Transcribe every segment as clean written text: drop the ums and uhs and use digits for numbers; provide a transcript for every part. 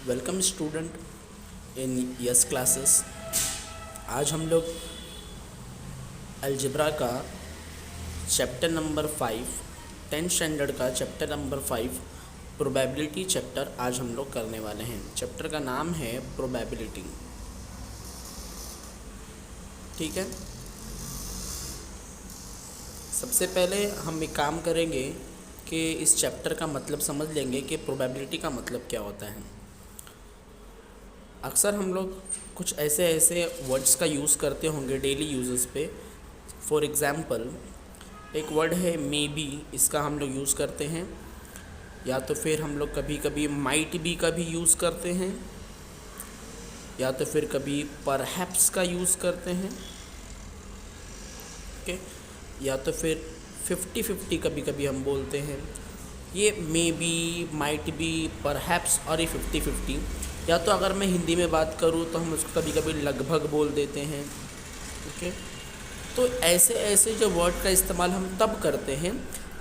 Welcome student in yes classes. आज हम लोग अलजेब्रा का चैप्टर नंबर 5 10th स्टैंडर्ड का चैप्टर नंबर 5 प्रोबेबिलिटी चैप्टर आज हम लोग करने वाले हैं। चैप्टर का नाम है प्रोबेबिलिटी। ठीक है, सबसे पहले हम एक काम करेंगे कि इस चैप्टर का मतलब समझ लेंगे कि प्रोबेबिलिटी का मतलब क्या होता है। अक्सर हम लोग कुछ ऐसे वर्ड्स का यूज़ करते होंगे डेली यूजेस पे। फॉर एग्ज़ाम्पल एक वर्ड है मे बी, इसका हम लोग यूज़ करते हैं, या तो फिर हम लोग कभी कभी माइट बी का भी यूज़ करते हैं, या तो फिर कभी परहैप्स का यूज़ करते हैं। ओके, या तो फिर 50-50 कभी कभी हम बोलते हैं। ये may be, might be, perhaps और ये 50-50, या तो अगर मैं हिंदी में बात करूँ तो हम उसको कभी कभी लगभग बोल देते हैं। ओके, तो ऐसे जो वर्ड का इस्तेमाल हम तब करते हैं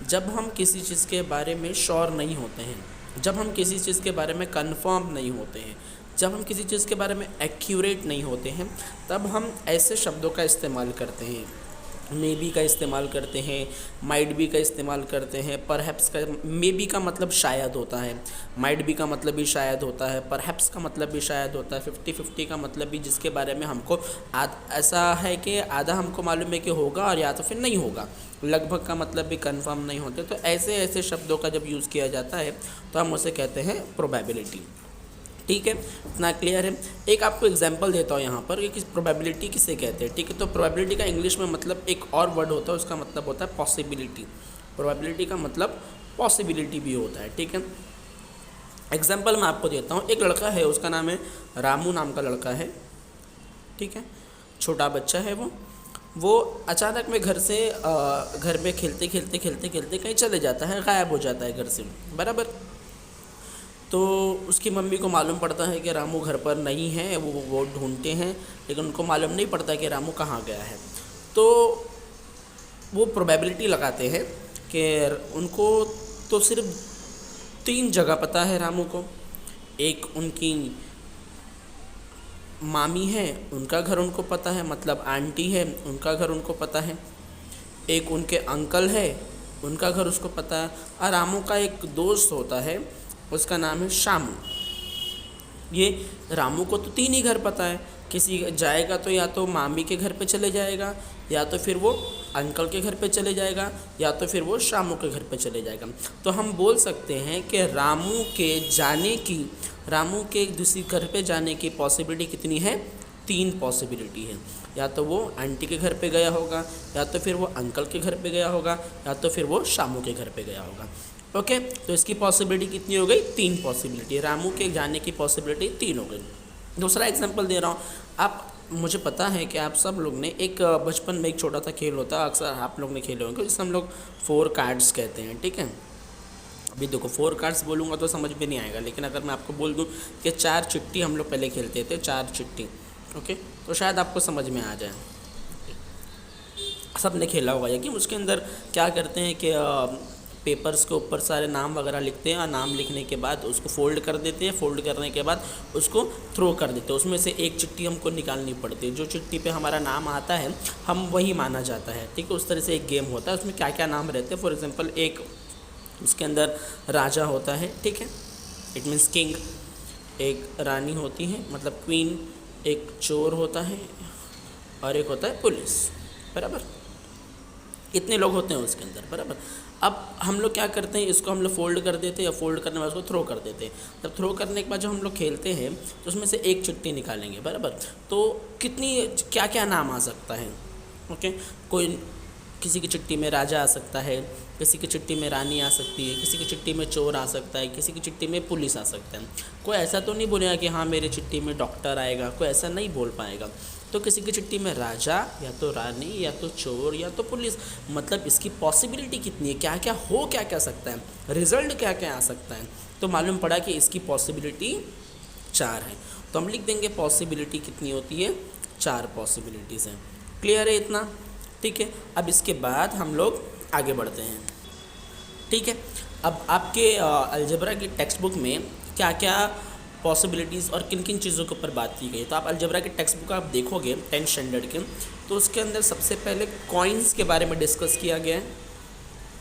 जब हम किसी चीज़ के बारे में श्योर नहीं होते हैं, जब हम किसी चीज़ के बारे में कंफर्म नहीं होते हैं, जब हम किसी चीज़ के बारे में एक्यूरेट नहीं होते हैं, तब हम ऐसे शब्दों का इस्तेमाल करते हैं। मे बी का इस्तेमाल करते हैं, माइट बी का इस्तेमाल करते हैं, परहैप्स का। मे बी का मतलब शायद होता है, माइट बी का मतलब भी शायद होता है, परहैप्स का मतलब भी शायद होता है, 50-50 का मतलब भी जिसके बारे में हमको ऐसा है कि आधा हमको मालूम है कि होगा और या तो फिर नहीं होगा। लगभग का मतलब भी कंफर्म नहीं होते। तो ऐसे शब्दों का जब यूज़ किया जाता है तो हम उसे कहते हैं प्रोबेबिलिटी। ठीक है, इतना क्लियर है। एक आपको एग्जांपल देता हूँ यहाँ पर कि प्रोबेबिलिटी किसे कहते हैं। ठीक है, तो प्रोबेबिलिटी का इंग्लिश में मतलब एक और वर्ड होता है, उसका मतलब होता है पॉसिबिलिटी। प्रोबेबिलिटी का मतलब पॉसिबिलिटी भी होता है। ठीक है, एग्जांपल मैं आपको देता हूँ। एक लड़का है, उसका नाम है रामू, नाम का लड़का है। ठीक है, छोटा बच्चा है वो अचानक में घर में खेलते कहीं चले जाता है, गायब हो जाता है घर से। बराबर, तो उसकी मम्मी को मालूम पड़ता है कि रामू घर पर नहीं है। वो ढूंढते हैं, लेकिन उनको मालूम नहीं पड़ता कि रामू कहाँ गया है। तो वो प्रोबेबिलिटी लगाते हैं कि उनको तो सिर्फ 3 जगह पता है रामू को। एक उनकी मामी है, उनका घर उनको पता है, मतलब आंटी है, उनका घर उनको पता है। एक उनके अंकल है, उनका घर उसको पता है। और रामू का एक दोस्त होता है, उसका नाम है शामू। ये रामू को तो 3 ही घर पता है। किसी जाएगा तो या तो मामी के घर पे चले जाएगा, या तो फिर वो अंकल के घर पे चले जाएगा, या तो फिर वो शामू के घर पे चले जाएगा। तो हम बोल सकते हैं कि रामू के दूसरी घर पे जाने की पॉसिबिलिटी कितनी है? 3 पॉसिबिलिटी है। या तो वो आंटी के घर पे गया होगा, या तो फिर वो अंकल के घर पे गया होगा, या तो फिर वो शामू के घर पे गया होगा। ओके, तो इसकी पॉसिबिलिटी कितनी हो गई? 3 पॉसिबिलिटी। रामू के जाने की पॉसिबिलिटी 3 हो गई। दूसरा एग्जांपल दे रहा हूँ। आप, मुझे पता है कि आप सब लोग ने एक बचपन में एक छोटा सा खेल होता है, अक्सर आप लोग ने खेले होंगे, जिसे हम लोग 4 कार्ड्स कहते हैं। ठीक है, अभी देखो 4 कार्ड्स बोलूँगा तो समझ में नहीं आएगा, लेकिन अगर मैं आपको बोल दूँ कि 4 चिट्ठी हम लोग पहले खेलते थे, 4 चिट्ठी, ओके, तो शायद आपको समझ में आ जाए। सब ने खेला होगा, या कि उसके अंदर क्या करते हैं कि पेपर्स के ऊपर सारे नाम वगैरह लिखते हैं, और नाम लिखने के बाद उसको फोल्ड कर देते हैं। फोल्ड करने के बाद उसको थ्रो कर देते हैं। उसमें से एक चिट्ठी हमको निकालनी पड़ती है। जो चिट्ठी पे हमारा नाम आता है हम वही माना जाता है। ठीक है, उस तरह से एक गेम होता है। उसमें क्या क्या नाम रहते हैं? फॉर एग्जांपल एक उसके अंदर राजा होता है, ठीक है, इट मीन्स किंग। एक रानी होती है, मतलब क्वीन। एक चोर होता है, और एक होता है पुलिस। बराबर, इतने लोग होते हैं उसके अंदर। बराबर, अब हम लोग क्या करते हैं, इसको हम लोग फोल्ड कर देते हैं, या फोल्ड करने के बाद उसको थ्रो कर देते हैं। जब थ्रो करने के बाद जब हम लोग खेलते हैं तो उसमें से एक चिट्ठी निकालेंगे। बराबर, तो कितनी क्या क्या नाम आ सकता है? ओके, कोई किसी की चिट्ठी में राजा आ सकता है, किसी की चिट्ठी में रानी आ सकती है, किसी की चिट्ठी में चोर आ सकता है, किसी की चिट्ठी में पुलिस आ सकता है। कोई ऐसा तो नहीं बोलेगा कि हाँ मेरी चिट्ठी में डॉक्टर आएगा, कोई ऐसा नहीं बोल पाएगा। तो किसी की चिट्ठी में राजा, या तो रानी, या तो चोर, या तो पुलिस। मतलब इसकी पॉसिबिलिटी कितनी है, क्या क्या सकता है, रिजल्ट क्या क्या आ सकता है। तो मालूम पड़ा कि इसकी पॉसिबिलिटी 4 है। तो हम लिख देंगे पॉसिबिलिटी कितनी होती है? 4 पॉसिबिलिटीज़ हैं। क्लियर है इतना? ठीक है, अब इसके बाद हम लोग आगे बढ़ते हैं। ठीक है, अब आपके अलजेब्रा की टेक्स्ट बुक में क्या क्या पॉसिबिलिटीज़ और किन किन चीज़ों के ऊपर बात की गई। तो आप अलजेब्रा के टेक्स्ट बुक आप देखोगे 10th स्टैंडर्ड के, तो उसके अंदर सबसे पहले कॉइन्स के बारे में डिस्कस किया गया है।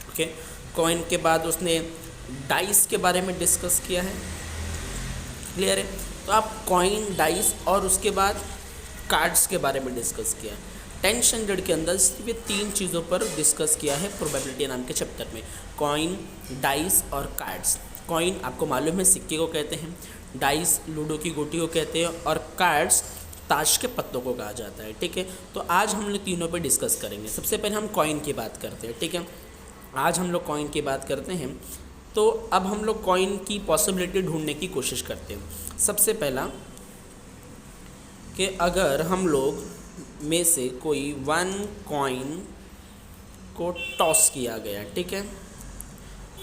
ओके, कॉइन के बाद उसने डाइस के बारे में डिस्कस किया है। क्लियर है? तो आप कॉइन, डाइस और उसके बाद कार्ड्स के बारे में डिस्कस किया है। 10th स्टैंडर्ड के अंदर सिर्फ ये 3 चीज़ों पर डिस्कस किया है प्रोबेबिलिटी नाम के चैप्टर में, कॉइन, डाइस और कार्ड्स। कॉइन आपको मालूम है सिक्के को कहते हैं, डाइस लूडो की गोटी को कहते हैं और कार्ड्स ताश के पत्तों को कहा जाता है। ठीक है, तो आज हम लोग तीनों पे डिस्कस करेंगे। सबसे पहले हम कॉइन की बात करते हैं। ठीक है, आज हम लोग कॉइन की बात करते हैं। तो अब हम लोग कॉइन की पॉसिबिलिटी ढूंढने की कोशिश करते हैं। सबसे पहला कि अगर हम लोग में से कोई 1 कॉइन को टॉस किया गया, ठीक है,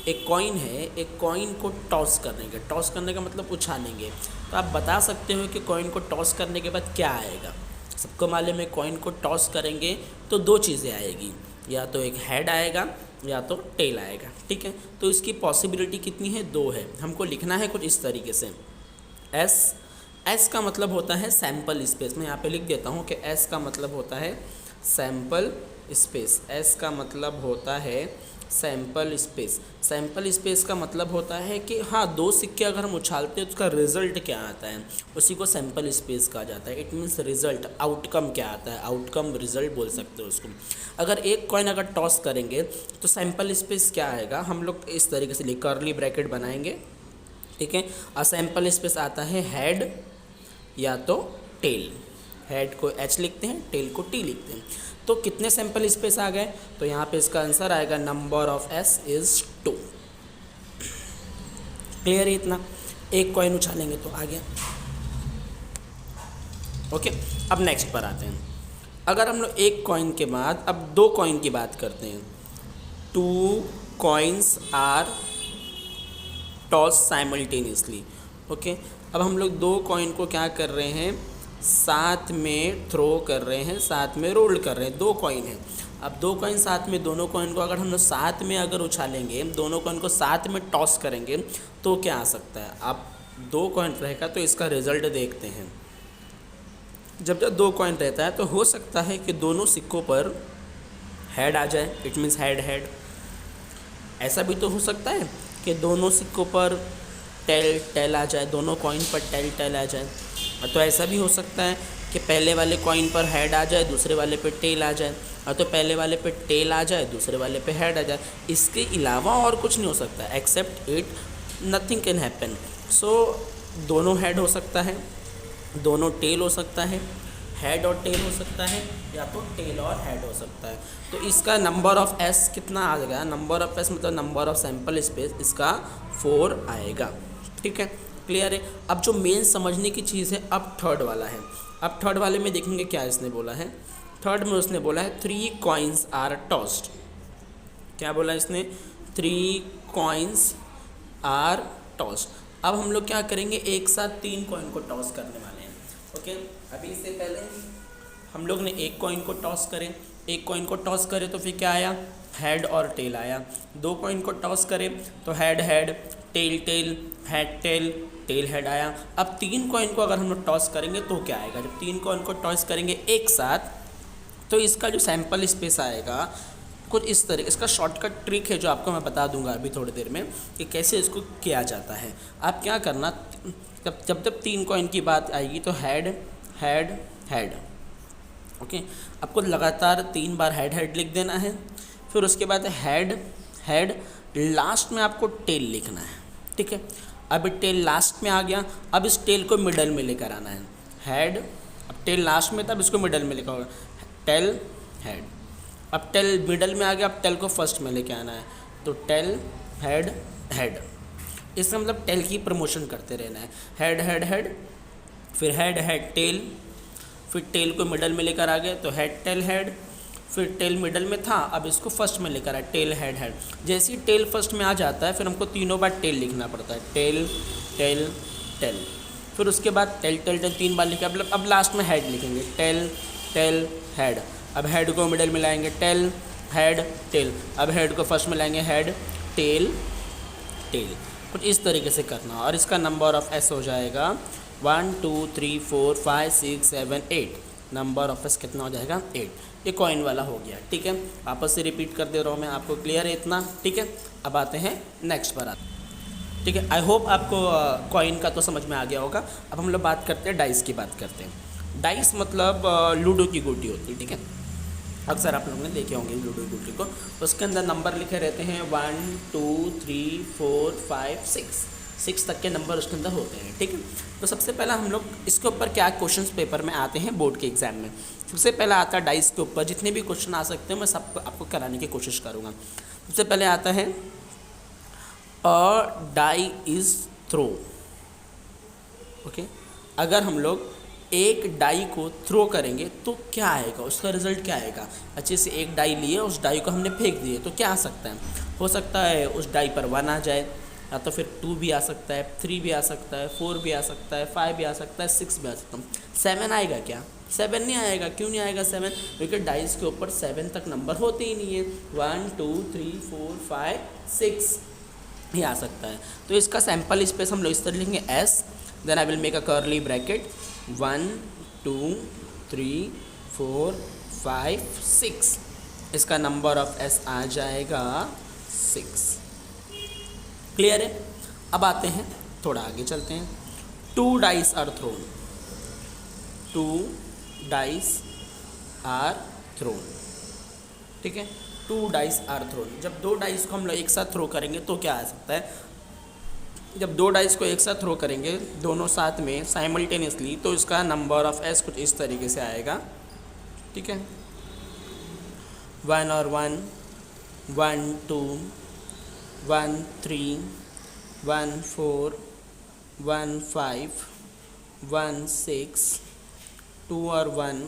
एक कॉइन है, एक कॉइन को टॉस करेंगे। टॉस करने का मतलब उछालेंगे। तो आप बता सकते हो कि कॉइन को टॉस करने के बाद क्या आएगा। सबको मालूम है कॉइन को टॉस करेंगे तो 2 चीज़ें आएगी, या तो एक हेड आएगा या तो टेल आएगा। ठीक है, तो इसकी पॉसिबिलिटी कितनी है? 2 है। हमको लिखना है कुछ इस तरीके से, एस का मतलब होता है सैम्पल स्पेस। मैं यहाँ पे लिख देता हूँ कि एस का मतलब होता है सैम्पल स्पेस। एस का मतलब होता है सैम्पल स्पेस। सैम्पल स्पेस का मतलब होता है कि हाँ, 2 सिक्के अगर हम उछालते हैं तो उसका रिजल्ट क्या आता है, उसी को सैम्पल स्पेस कहा जाता है। इट मीन्स रिजल्ट, आउटकम क्या आता है, आउटकम रिजल्ट बोल सकते हो उसको। अगर एक कॉइन अगर टॉस करेंगे तो सैम्पल स्पेस क्या आएगा, हम लोग इस तरीके से कर्ली ब्रैकेट बनाएंगे। ठीक है, और सैम्पल स्पेस आता है हेड या तो टेल। हेड को एच लिखते हैं, टेल को टी लिखते हैं। तो कितने सैम्पल स्पेस आ गए? तो यहाँ पे इसका आंसर आएगा number of S is 2। Clear है इतना? एक कॉइन उछालेंगे तो आ गया। ओके, अब नेक्स्ट पर आते हैं। अगर हम लोग एक कॉइन के बाद अब 2 कॉइन की बात करते हैं। 2 coins are toss simultaneously. Okay, अब हम लोग 2 कॉइन को क्या कर रहे हैं, साथ में थ्रो कर रहे हैं, साथ में रोल कर रहे हैं। 2 कॉइन हैं। अब 2 कॉइन साथ में, दोनों कॉइन को अगर हम लोग साथ में अगर उछालेंगे, दोनों कॉइन को साथ में टॉस करेंगे तो क्या आ सकता है? आप 2 कॉइन रहेगा तो इसका रिजल्ट देखते हैं। जब 2 कॉइन रहता है तो हो सकता है कि दोनों सिक्कों पर हेड आ जाए, इट मीन्स हेड हेड। ऐसा भी तो हो सकता है कि दोनों सिक्कों पर टेल टेल आ जाए, दोनों कॉइन पर टेल टेल आ जाए। तो ऐसा भी हो सकता है कि पहले वाले कॉइन पर हेड आ जाए, दूसरे वाले पे टेल आ जाए, और तो पहले वाले पे टेल आ जाए, दूसरे वाले पे हेड आ जाए। इसके अलावा और कुछ नहीं हो सकता, accept it nothing can happen. So दोनों हेड हो सकता है, दोनों टेल हो सकता है, हेड और टेल हो सकता है, या तो टेल और हेड हो सकता है। तो इसका नंबर ऑफ एस कितना आ जाएगा? नंबर ऑफ एस मतलब नंबर ऑफ सैम्पल स्पेस, इसका 4 आएगा। ठीक है, क्लियर है? अब जो मेन समझने की चीज़ है, अब थर्ड वाला है। अब थर्ड वाले में देखेंगे क्या इसने बोला है। थर्ड में उसने बोला है 3 कॉइन्स आर टॉस्ड। क्या बोला इसने? 3 कॉइन्स आर टॉस्ड। अब हम लोग क्या करेंगे, एक साथ 3 कॉइन को टॉस करने वाले हैं। ओके, अभी इससे पहले हम लोग ने एक कॉइन को टॉस करें, एक कॉइन को टॉस करें तो फिर क्या आया, हेड और टेल आया। 2 कॉइन को टॉस करें तो head head, tail tail, head tail, tail head आया। अब 3 कॉइन को अगर हम लोग टॉस करेंगे तो क्या आएगा? जब 3 कॉइन को टॉस करेंगे एक साथ तो इसका जो सैम्पल स्पेस आएगा कुछ इस तरह। इसका शॉर्टकट ट्रिक है जो आपको मैं बता दूंगा अभी थोड़ी देर में कि कैसे इसको किया जाता है। आप क्या करना, जब 3 कॉइन की बात आएगी तो हेड हेड हेड। ओके, आपको लगातार 3 बार हेड हेड लिख देना है। फिर उसके बाद हेड हेड, लास्ट में आपको टेल लिखना है। ठीक है, अब टेल लास्ट में आ गया, अब इस टेल को मिडल में लेकर आना है। हेड, अब टेल लास्ट में था, अब इसको मिडल में लिखा होगा, टेल हेड। अब टेल मिडल में आ गया, अब टेल को फर्स्ट में लेके आना है, तो टेल हेड हेड। इसका मतलब टेल की प्रमोशन करते रहना है। हेड हेड हेड, फिर हेड हेड टेल, फिर टेल को मिडल में लेकर आ गए तो हेड टेल हेड, फिर टेल मिडल में था, अब इसको फर्स्ट में लेकर आए, टेल हेड हेड। जैसे ही टेल फर्स्ट में आ जाता है फिर हमको तीनों बार टेल लिखना पड़ता है, टेल टेल टेल। फिर उसके बाद टेल टेल टेल 3 बार लिखा, अब लास्ट में हेड लिखेंगे, टेल टेल हेड। अब हेड को मिडल में लाएंगे, टेल हेड टेल। अब हेड को फर्स्ट में लाएंगे, हेड टेल टेल। कुछ इस तरीके से करना और इसका नंबर ऑफ एस हो जाएगा 1 2 3 4 5 6 7 8। नंबर ऑफ एस कितना हो जाएगा 8। ये कॉइन वाला हो गया, ठीक है। वापस से रिपीट कर दे रहा हूँ मैं, आपको क्लियर है इतना, ठीक है। अब आते हैं नेक्स्ट पर ठीक है। आई होप आपको कॉइन का तो समझ में आ गया होगा। अब हम लोग बात करते हैं डाइस की बात करते हैं। डाइस मतलब लूडो की गोटी होती है, ठीक है। अक्सर आप लोगों ने देखे होंगे लूडो की गोटी को। उसके अंदर नंबर लिखे रहते हैं 1 2 3 4 5 6 तक के नंबर उसके अंदर होते हैं, ठीक है। तो सबसे पहला हम लोग इसके ऊपर क्या क्वेश्चंस पेपर में आते हैं बोर्ड के एग्जाम में। सबसे पहला आता है डाइस के ऊपर जितने भी क्वेश्चन आ सकते हैं मैं सब आपको कराने की कोशिश करूँगा। सबसे पहले आता है अ डाई इज़ थ्रो, ओके। अगर हम लोग एक डाई को थ्रो करेंगे तो क्या आएगा, उसका रिजल्ट क्या आएगा। अच्छे से एक डाई लिए, उस डाई को हमने फेंक दिए तो क्या आ सकता है। हो सकता है उस डाई पर 1 आ जाए, या तो फिर 2 भी आ सकता है, 3 भी आ सकता है, 4 भी आ सकता है, 5 भी आ सकता है, 6 भी आ सकता है। 7 आएगा क्या? 7 नहीं आएगा। क्यों नहीं आएगा 7? क्योंकि डाइस के ऊपर 7 तक नंबर होते ही नहीं है। 1 2 3 4 5 6 ही आ सकता है। तो इसका सैम्पल स्पेस हम लोग इस तरह लिखेंगे S, then I will make a curly bracket 1 2 3 4 5 6। इसका नंबर ऑफ एस आ जाएगा 6। क्लियर है। अब आते हैं थोड़ा आगे चलते हैं। 2 dice are thrown, 2 dice are thrown, ठीक है। 2 डाइस आर थ्रोन। जब 2 डाइस को हम लोग एक साथ थ्रो करेंगे तो क्या आ सकता है। जब 2 डाइस को एक साथ थ्रो करेंगे दोनों साथ में साइमल्टेनियसली, तो इसका नंबर ऑफ एस कुछ इस तरीके से आएगा, ठीक है। 1 और 1 1 2 1 3 1 4 1 5 1 6 2 और 1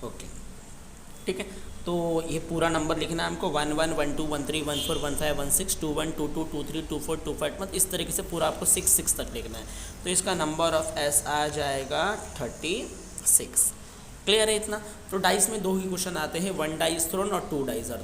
ओके, ठीक है। तो ये पूरा नंबर लिखना है हमको 1 1 1 2 1 3 1 4 1 5 1 6 2 1 2 2 2 3 2 4 2 5, मतलब इस तरीके से पूरा आपको 6 तक लिखना है। तो इसका नंबर ऑफ एस आ जाएगा 36। क्लियर है इतना। तो डाइस में 2 ही क्वेश्चन आते हैं, 1 डाइस थ्रोन और 2 डाइस आर